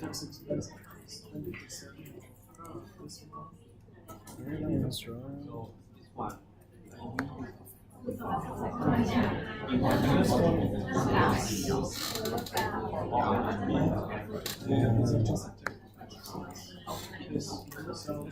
That's right. So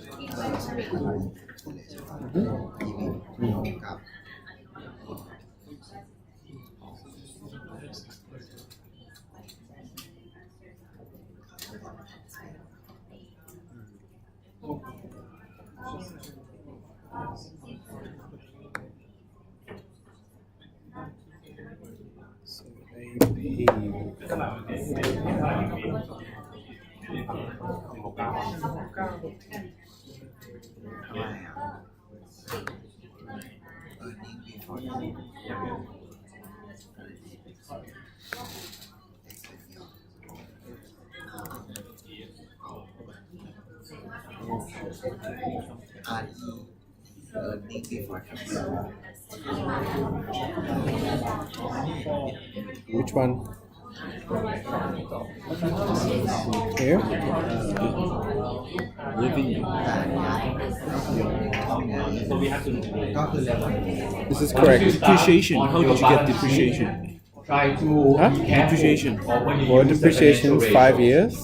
AP. ทำไมอ่ะ earning before RE earning before tax Which one? Here? Living. ก็คือเรียกว่า This is correct. Depreciation. How did you get depreciation? Try to Huh? be careful Depreciation. of when you Well, use the depreciation is financial 5 ratio. years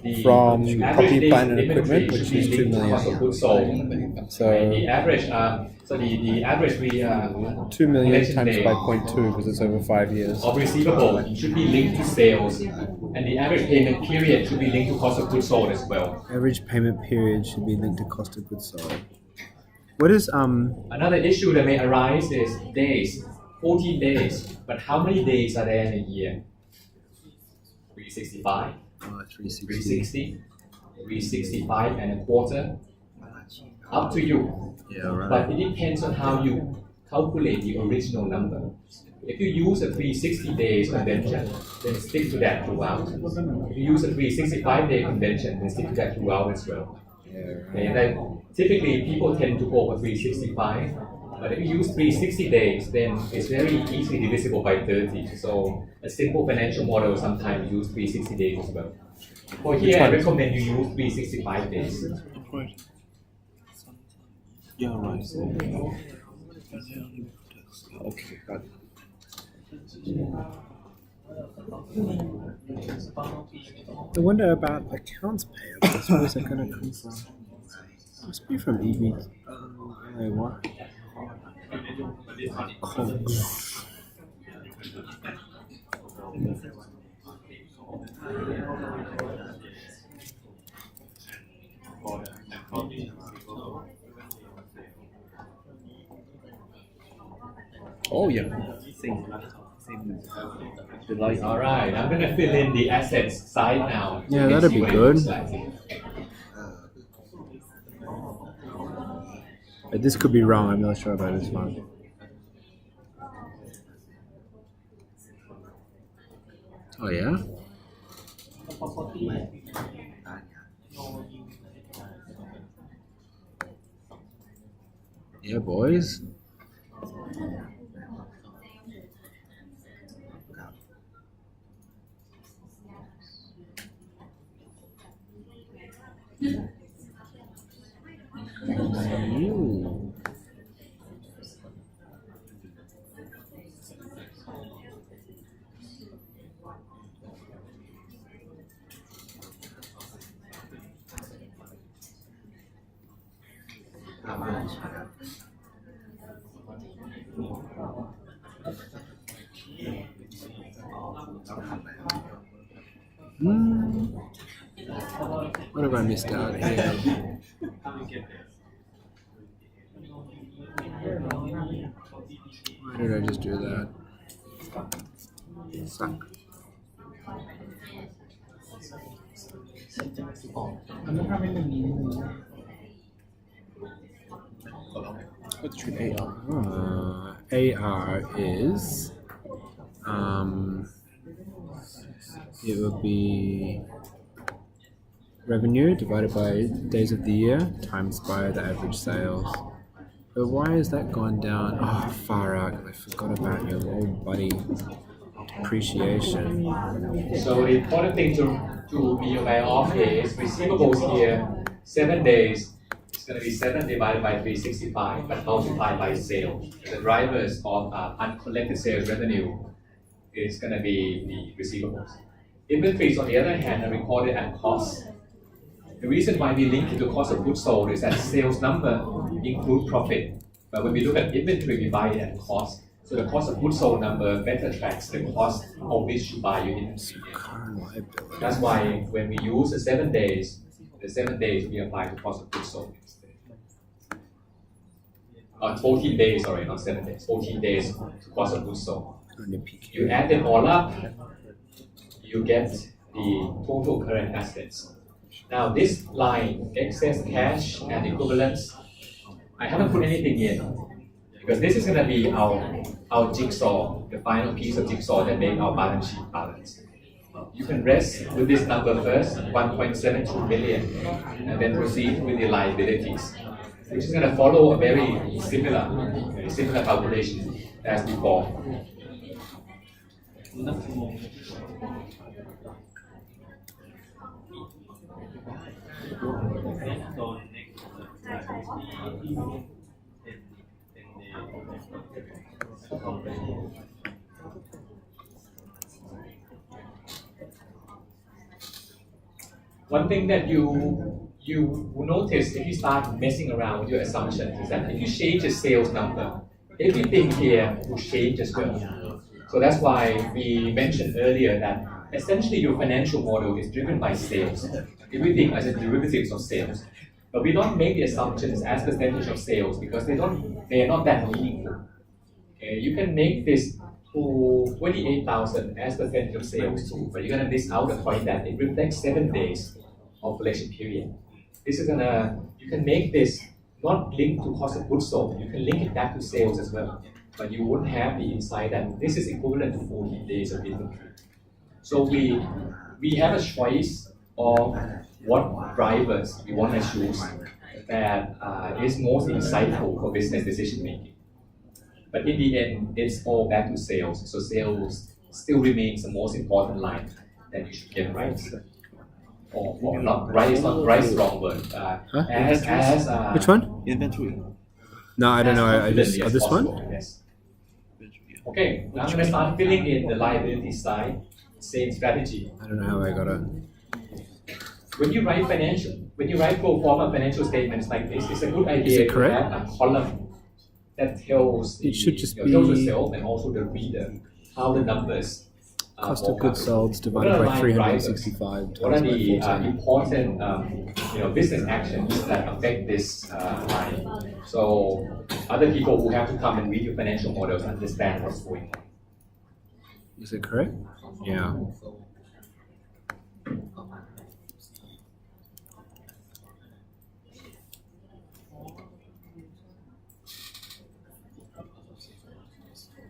The from average property, days plant and inventory equipment, which should is be 2 linked to million. cost of goods sold. So The average, the average 2 million collection times day by 0.2 because it's over 5 years. of receivable should be linked to sales, and the average payment period should be linked to cost of goods sold as well. Average payment period should be linked to cost of goods sold. What is Another issue that may arise is days, 14 days, but how many days are there in a year? 365, 360? 360, 365 and a quarter. Up to you. Yeah, right. But it depends on how you calculate the original number. If you use a 360 days convention, then stick to that throughout. If you use a 365-day convention, then stick to that throughout as well. Yeah, And then typically people tend to go for 365, but if you use 360 days, then it's very easily divisible by 30. So a simple financial model sometimes use 360 days as well. For here, I recommend you use 365 days. Right. Yeah, right. Okay, got it. I wonder about accounts payable. Where's that going to come from? Must be from EV. What? COGS. Oh yeah. Same. The light. All right, I'm going to fill in the assets side now. Yeah, that'd be good. But this could be wrong. I'm not sure about this one. Oh yeah. Yeah, boys. You. What have I missed out here? Why did I just do that? Suck. What's your AR? AR is it would be revenue divided by days of the year times by the average sales. But why has that gone down? Oh, far out! I forgot about your old buddy. Depreciation. So the important thing to be aware of is receivables here, 7 days. It's going to be 7 divided by 365, but multiplied by sales. The drivers of uncollected sales revenue is going to be the receivables. Inventories, on the other hand, are recorded at cost. The reason why we link it to cost of goods sold is that sales number include profit. But when we look at inventory, we buy it at cost. So the cost of goods sold number better tracks the cost of which you buy your inventory. Current liability. That's why when we use the 7 days we apply to cost of goods sold instead. 14 days, sorry, not 7 days. 14 days to cost of goods sold. You add them all up, you get the total current assets. Now this line, excess cash and equivalents, I haven't put anything in because this is going to be our jigsaw, the final piece of jigsaw that makes our balance sheet balance. You can rest with this number first, 1.72 million, and then proceed with the liabilities, which is going to follow a very similar calculation as before. One thing that you will notice if you start messing around with your assumptions is that if you change the sales number, everything here will change as well. So that's why we mentioned earlier that essentially your financial model is driven by sales. Everything is a derivative of sales. But we don't make the assumptions as percentage of sales because they are not that meaningful. Okay, you can make this to 28,000 as percentage of sales too, but you're gonna miss out the point that it reflects 7 days of collection period. You can make this not linked to cost of goods sold. You can link it back to sales as well, but you wouldn't have the insight that this is equivalent to 14 days of inventory. So we have a choice of what drivers we want to choose that is most insightful for business decision making. But in the end, it's all back to sales. So sales still remains the most important line that you should get right. Or not right is not right is the wrong word. Which one? Inventory. No, I don't know. I just confidently as this one. possible, yes. Okay, now I'm going to start filling in the liability side. Same strategy. I don't know how I got it. When you write pro forma financial statements like this, it's a good idea it correct? to have a column that tells It should just tells be- yourself and also the reader how the numbers Cost of work goods out. sold What divided are by line 365 drivers? What are times the by 14. important business actions that affect this line? So other people who have to come and read your financial models understand what's going on. Is it correct? Yeah.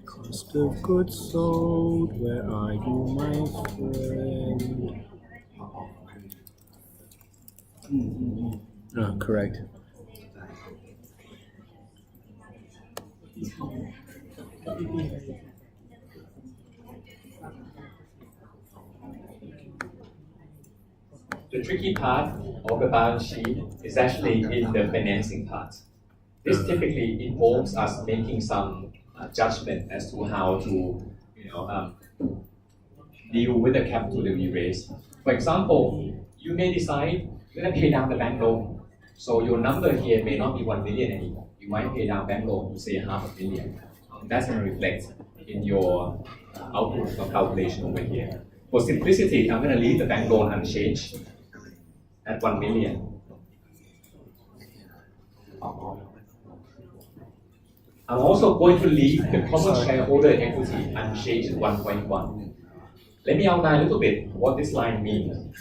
Cost of goods sold, where are you, my friend? Oh, correct. The tricky part of the balance sheet is actually in the financing part. This typically involves us making some judgment as to how to, deal with the capital that we raise. For example, you may decide you're going to pay down the bank loan. So your number here may not be 1 million anymore. You might pay down bank loan to say $500,000. That's going to reflect in your output or calculation over here. For simplicity, I'm going to leave the bank loan unchanged at 1 million. I'm also going to leave the common shareholder equity unchanged at 1.1. Let me outline a little bit what this line means.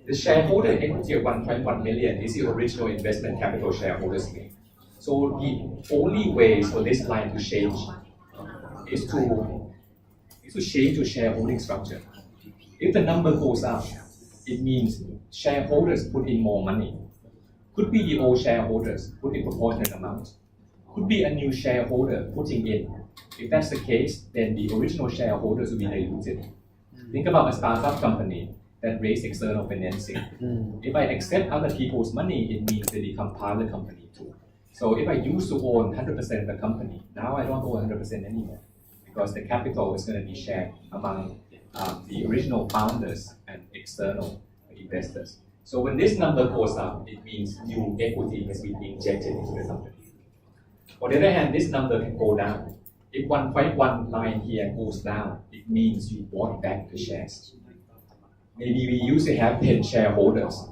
The shareholder equity of 1.1 million is the original investment capital shareholders made. So the only ways for this line to change is to change to shareholding structure. If the number goes up, it means shareholders put in more money. Could be the old shareholders put in proportionate amount. Could be a new shareholder putting in If that's the case, then the original shareholders will be diluted. Think about a startup company that raised external financing. If I accept other people's money, it means they become part of the company too. So if I used to own 100% of the company, now I don't own 100% anymore because the capital is going to be shared among the original founders and external investors. So when this number goes up, it means new equity has been injected into the company. On the other hand, this number can go down. If 1.1 line here goes down, it means you bought back the shares. Maybe we used to have 10 shareholders,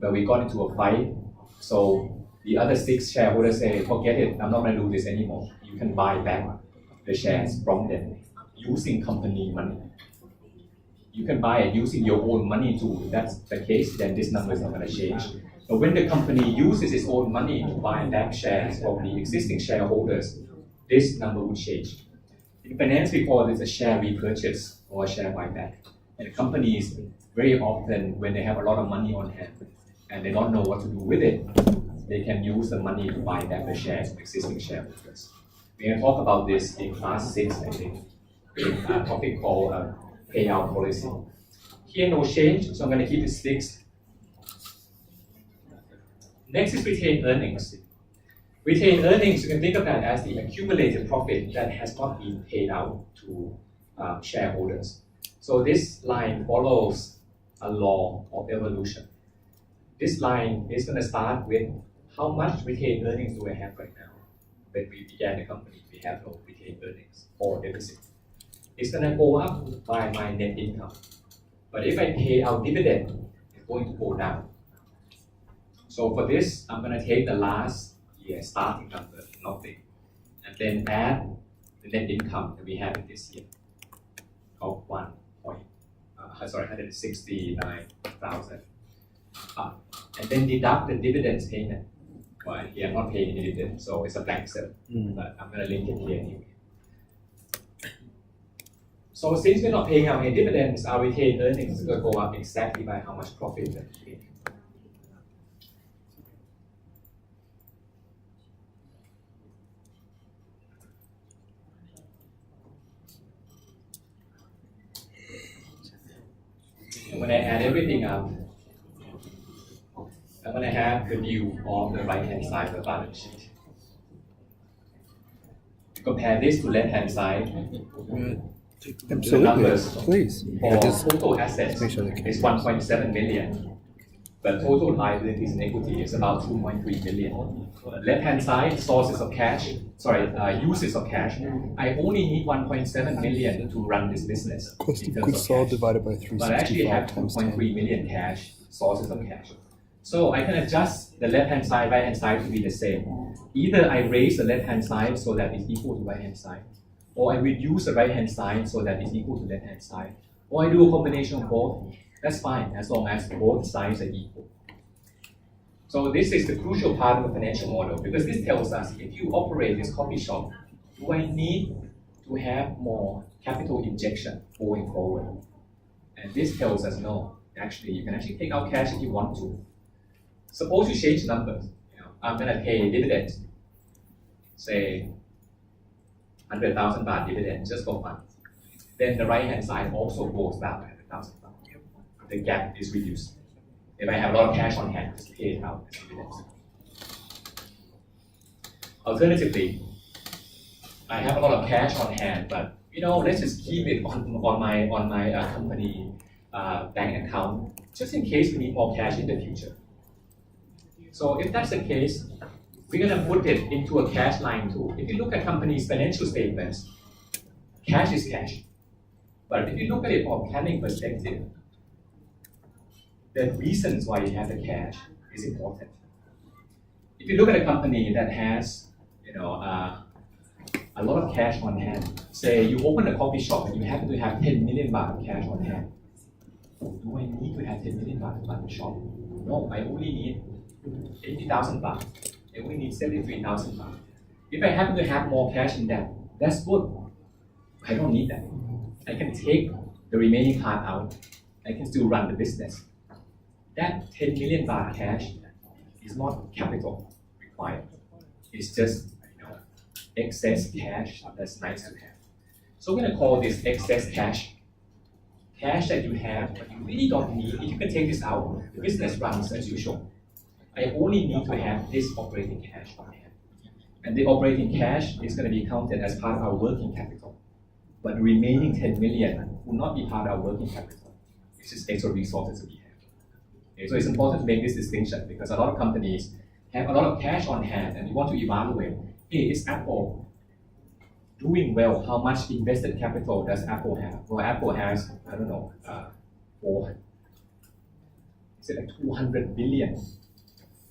but we got into a fight. So the other 6 shareholders say, forget it, I'm not going to do this anymore. You can buy back the shares from them using company money. You can buy it using your own money too. If that's the case, then this number is not going to change. But when the company uses its own money to buy back shares from the existing shareholders, this number would change. In finance, we call this a share repurchase or a share buyback. And companies, very often, when they have a lot of money on hand and they don't know what to do with it, they can use the money to buy back the shares of existing shareholders. We're going to talk about this in class 6, I think, in a topic called payout policy. Here, no change, so I'm going to keep it 6. Next is retained earnings. Retained earnings, you can think of that as the accumulated profit that has not been paid out to shareholders. So this line follows a law of evolution. This line is going to start with how much retained earnings do I have right now? When we began the company, we have no retained earnings or deficit. It's going to go up by my net income. But if I pay out dividend, it's going to go down. So for this, I'm going to take the last year starting number, nothing, and then add the net income that we have in this year of 169,000. And then deduct the dividends payment. Well, here I'm not paying any dividend, so it's a blank cell, but I'm going to link it here anyway. So since we're not paying out any dividends, our retained earnings is going to go up exactly by how much profit that we make. And when I add everything up, I'm going to have the view of the right-hand side of the balance sheet. Compare this to left-hand side. Absolutely. Numbers Please. for total assets make sure they can- is 1.7 million, but total liabilities and equity is about 2.3 million. Left-hand side, sources of cash, uses of cash. I only need 1.7 million to run this business. Cost in of terms goods of sold cash. divided by But I actually 365 have times 2.3 10. million cash, sources of cash. So I can adjust the left-hand side, right-hand side to be the same. Either I raise the left-hand side so that it's equal to right-hand side, or I reduce the right-hand side so that it's equal to left-hand side, or I do a combination of both. That's fine, as long as both sides are equal. So this is the crucial part of the financial model, because this tells us if you operate this coffee shop, do I need to have more capital injection going forward? And this tells us no. Actually, you can actually take out cash if you want to. Suppose you change numbers. I'm going to pay dividends, say 100,000 baht dividend just for fun. Then the right-hand side also goes down by 100,000 baht. The gap is reduced. If I have a lot of cash on hand, just pay it out as dividends. Alternatively, I have a lot of cash on hand, but let's just keep it on my company bank account, just in case we need more cash in the future. So if that's the case, we're going to put it into a cash line too. If you look at companies' financial statements, cash is cash. But if you look at it from a planning perspective, the reasons why you have the cash is important. If you look at a company that has, a lot of cash on hand, say you open a coffee shop and you happen to have 10 million baht of cash on hand. Do I need to have 10 million baht to run the shop? No, I only need 80,000 baht. I only need 73,000 baht. If I happen to have more cash in that, that's good. I don't need that. I can take the remaining part out. I can still run the business. That 10 million baht cash is not capital required. It's just excess cash that's nice to have. So we're gonna call this excess cash. Cash that you have, but you really don't need. If you can take this out, the business runs as usual. I only need to have this operating cash on hand. And the operating cash is going to be counted as part of our working capital. But the remaining 10 million will not be part of our working capital. It's just extra resources that we have. Okay, so it's important to make this distinction because a lot of companies have a lot of cash on hand and you want to evaluate, hey, is Apple doing well? How much invested capital does Apple have? Well, Apple has, I don't know, $200 billion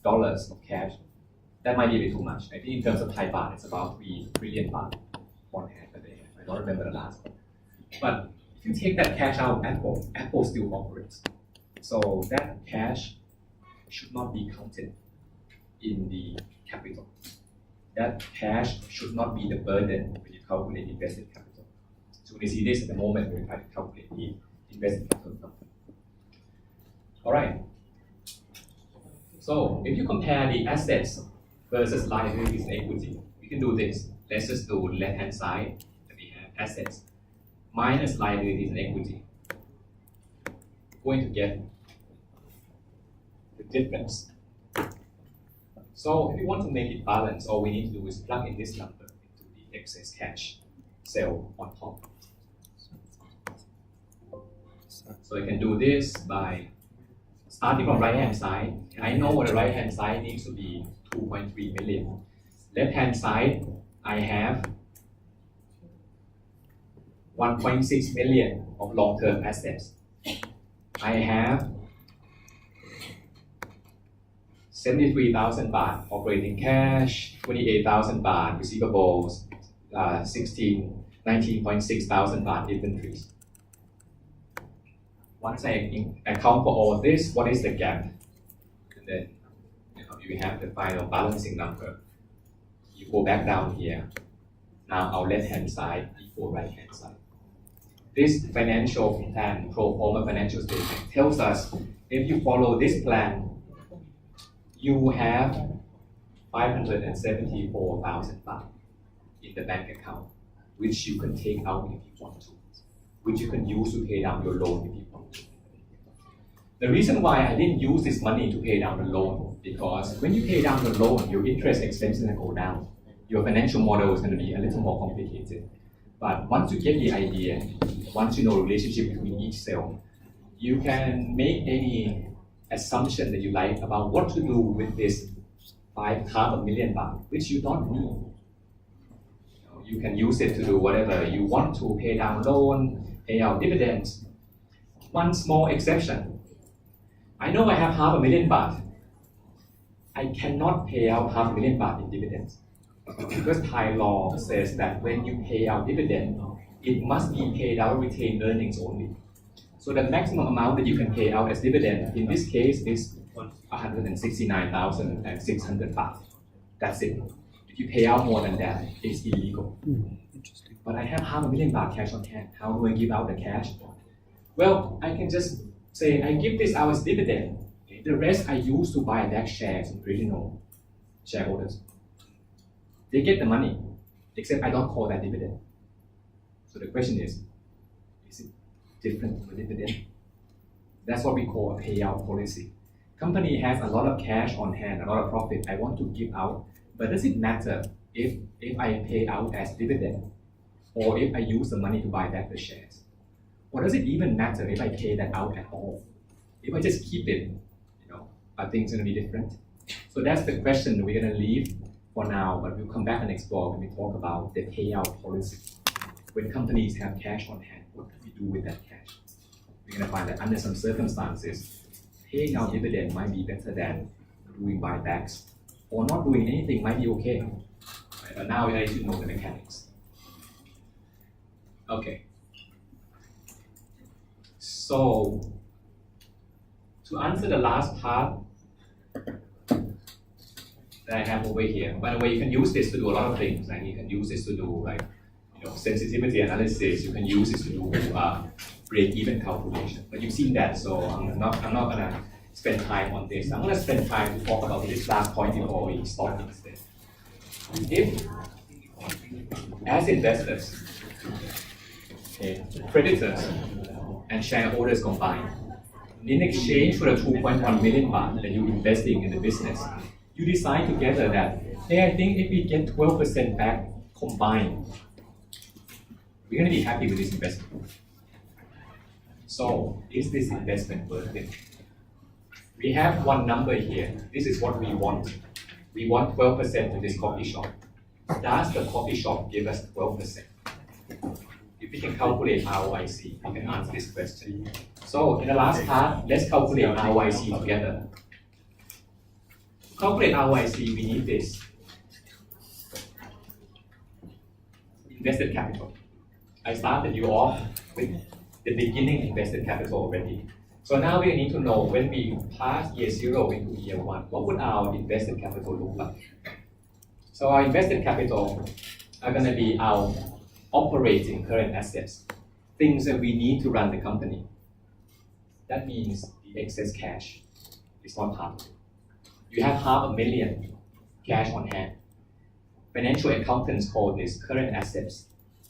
of cash. That might be a bit too much. I think in terms of Thai baht, it's about 3 trillion baht on hand that they have. I don't remember the last one. But if you take that cash out of Apple still operates. So that cash should not be counted in the capital. That cash should not be the burden when you calculate invested capital. So when you see this at the moment, we try to calculate the invested capital number. All right. So if you compare the assets versus liabilities and equity, we can do this. Let's just do left-hand side that we have assets minus liabilities and equity. We're going to get the difference. So if we want to make it balanced, all we need to do is plug in this number into the excess cash cell on top. So you can do this by starting from right-hand side. I know the right-hand side needs to be 2.3 million. Left-hand side, I have 1.6 million of long-term assets. I have 73,000 baht operating cash, 28,000 baht receivables, 19.6 thousand baht inventories. Once I account for all this, what is the gap? And then you have the final balancing number. You go back down here. Now our left-hand side equal right-hand side. This financial plan, pro forma financial statement, tells us if you follow this plan, you have 574,000 baht in the bank account, which you can take out if you want to, which you can use to pay down your loan if you want to. The reason why I didn't use this money to pay down the loan, because when you pay down the loan, your interest expense is going to go down. Your financial model is going to be a little more complicated. But once you get the idea, once you know the relationship between each cell, you can make any assumption that you like about what to do with this 500,000 baht, which you don't need. You can use it to do whatever you want to, pay down loan, pay out dividends. One small exception. I know I have 500,000 baht. I cannot pay out 500,000 baht in dividends. Because Thai law says that when you pay out dividend, it must be paid out retained earnings only. So the maximum amount that you can pay out as dividend in this case is 169,600 baht. That's it. If you pay out more than that, it's illegal. Interesting. But I have 500,000 baht cash on hand. How do I give out the cash? Well, I can just say I give this out as dividend. The rest I use to buy back shares in original shareholders. They get the money, except I don't call that dividend. So the question is it different from a dividend? That's what we call a payout policy. Company has a lot of cash on hand, a lot of profit. I want to give out, but does it matter if I pay out as dividend or if I use the money to buy back the shares? Or does it even matter if I pay that out at all? If I just keep it, are things going to be different? So that's the question we're going to leave for now, but we'll come back and explore when we talk about the payout policy. When companies have cash on hand, what do we do with that cash? We're going to find that under some circumstances, paying out dividend might be better than doing buybacks, or not doing anything might be okay. Right? But now I should know the mechanics. Okay. So, to answer the last part that I have over here, by the way, you can use this to do a lot of things. Like you can use this to do sensitivity analysis. You can use this to do break-even calculation. But you've seen that, so I'm not gonna spend time on this. I'm gonna spend time to talk about this last point before we stop instead. If as investors, okay, creditors and shareholders combined, in exchange for the 2.1 million baht that you're investing in the business, you decide together that, hey, I think if we get 12% back combined, we're going to be happy with this investment. So, is this investment worth it? We have one number here. This is what we want. We want 12% to this coffee shop. Does the coffee shop give us 12%? If we can calculate ROIC, we can answer this question. So in the last part, let's calculate ROIC together. To calculate ROIC, we need this. Invested capital. I started you off with the beginning invested capital already. So now we need to know when we pass year 0 into year 1, what would our invested capital look like? So our invested capital are going to be our operating current assets, things that we need to run the company. That means the excess cash is not part of it. You have $500,000 cash on hand. Financial accountants call this current assets.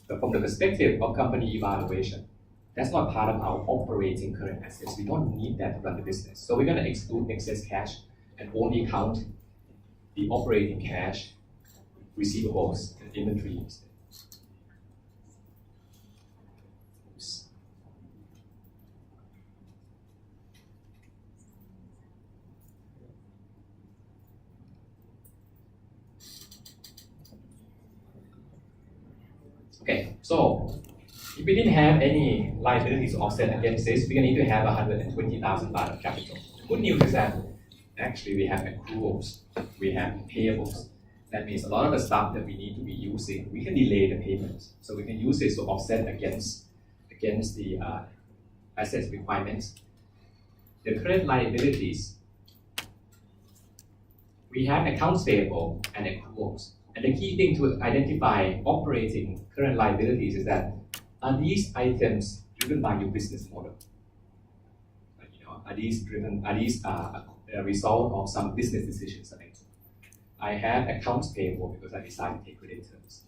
But from the perspective of company evaluation, that's not part of our operating current assets. We don't need that to run the business. So we're going to exclude excess cash and only count the operating cash, receivables, and inventory instead. Okay, so if we didn't have any liabilities offset against this, we're going to need to have 120,000 baht of capital. The good news is that actually we have accruals, we have payables. That means a lot of the stuff that we need to be using, we can delay the payments. So we can use this to offset against the assets requirements. The current liabilities, we have accounts payable and accruals. And the key thing to identify operating current liabilities is that, are these items driven by your business model? Are these a result of some business decisions I took? I have accounts payable because I decided to take credit terms.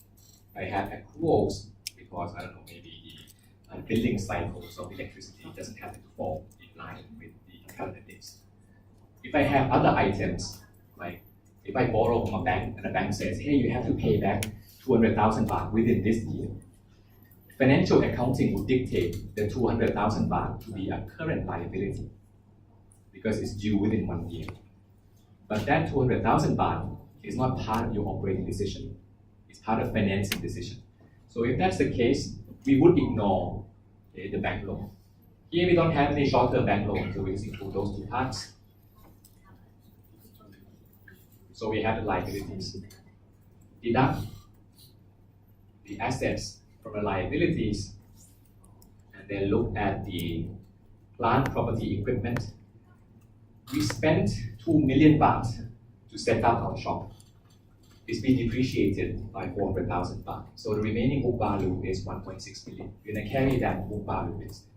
I have accruals because, I don't know, maybe the billing cycles of electricity doesn't happen to fall in line with the calendar days. If I have other items, like if I borrow from a bank and the bank says, hey, you have to pay back 200,000 baht within this year, financial accounting would dictate the 200,000 baht to be a current liability because it's due within 1 year. But that 200,000 baht is not part of your operating decision. It's part of financing decision. So if that's the case, we would ignore the bank loan. Here we don't have any short-term bank loan, so we just include those two parts. So we have the liabilities. Deduct the assets from the liabilities, and then look at the plant, property, equipment. We spent 2 million baht to set up our shop. It's been depreciated by 400,000 baht. So the remaining book value is 1.6 million. We're going to carry that book value instead.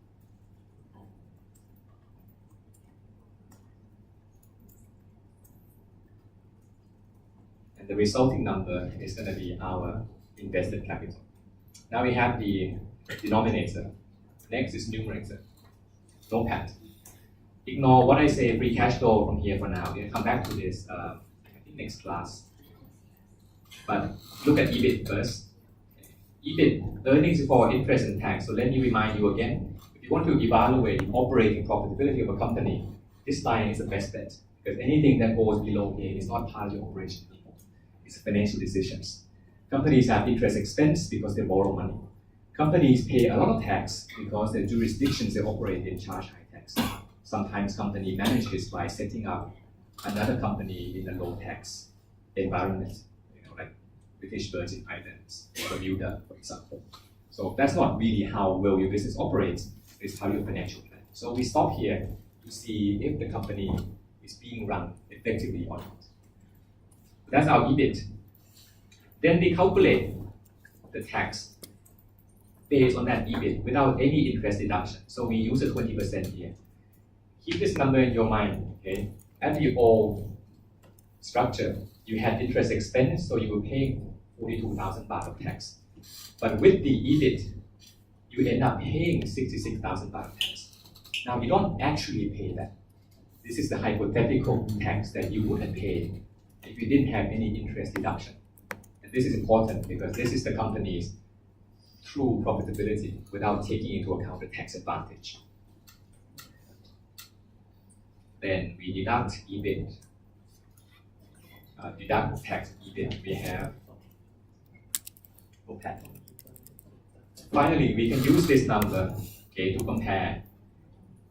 And the resulting number is going to be our invested capital. Now we have the denominator. Next is numerator. No pat. Ignore what I say free cash flow from here for now. We'll come back to this I think next class. But look at EBIT first. EBIT, earnings before interest and tax. So let me remind you again, if you want to evaluate the operating profitability of a company, this line is the best bet. Because anything that goes below here is not part of your operation anymore. It's financial decisions. Companies have interest expense because they borrow money. Companies pay a lot of tax because the jurisdictions they operate in charge high tax. Sometimes companies manage this by setting up another company in a low tax environment, like British Virgin Islands, Bermuda, for example. So that's not really how well your business operates, it's how your financial plan. So we stop here to see if the company is being run effectively or not. That's our EBIT. Then we calculate the tax based on that EBIT without any interest deduction. So we use a 20% here. Keep this number in your mind, okay? At the old structure, you had interest expense, so you will pay 42,000 baht of tax. But with the EBIT, you end up paying 66,000 baht tax. Now, you don't actually pay that. This is the hypothetical tax that you would have paid if you didn't have any interest deduction. And this is important because this is the company's true profitability without taking into account the tax advantage. Then we deduct EBIT, deduct tax EBIT, we have OPAT. Finally, we can use this number, okay, to compare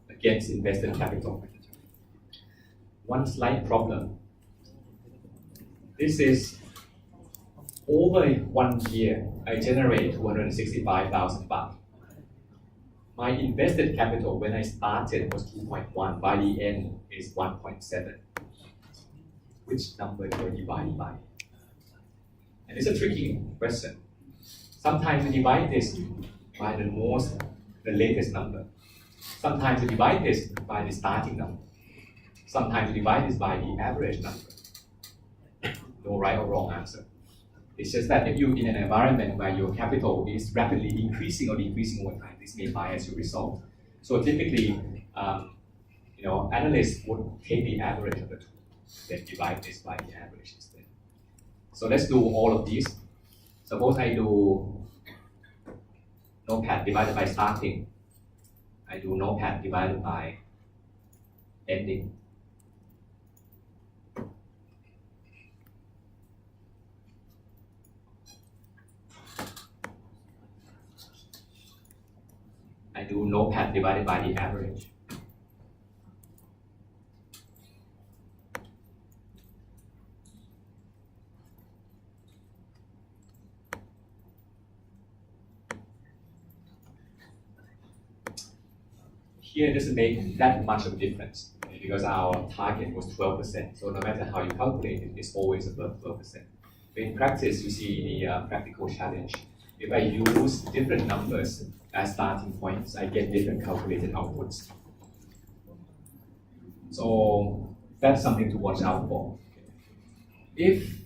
against invested capital. One slight problem. This is over 1 year, I generate 265,000 baht. My invested capital when I started was 2.1, by the end is 1.7. Which number do I divide by? And it's a tricky question. Sometimes we divide this by the latest number. Sometimes we divide this by the starting number. Sometimes we divide this by the average number. No right or wrong answer. It's just that if you're in an environment where your capital is rapidly increasing or decreasing over time, this may bias your result. So typically, analysts would take the average of the two, then divide this by the average instead. So let's do all of these. Suppose I do NOPAT divided by starting. I do NOPAT divided by ending. I do NOPAT divided by the average. Here it doesn't make that much of a difference because our target was 12%. So no matter how you calculate it, it's always above 12%. But in practice, you see the practical challenge. If I use different numbers as starting points, I get different calculated outputs. So that's something to watch out for. If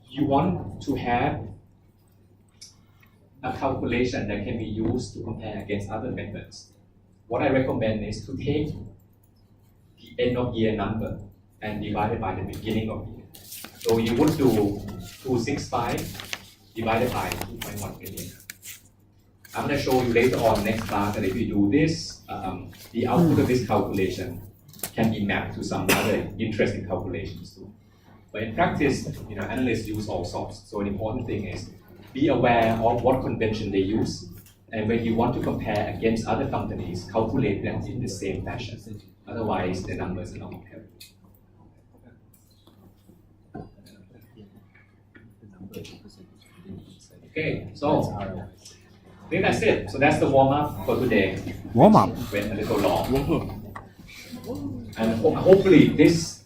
you want to have a calculation that can be used to compare against other methods, what I recommend is to take the end of year number and divide it by the beginning of year. So you would do 265 divided by 2.1 million. I'm going to show you later on next class that if you do this, the output of this calculation can be mapped to some other interesting calculations too. But in practice, analysts use all sorts. So an important thing is be aware of what convention they use. And when you want to compare against other companies, calculate them in the same fashion. Otherwise, the numbers are not comparable. Okay, so I think that's it. So that's the warm-up for today. Warm up. Went a little long. And hopefully this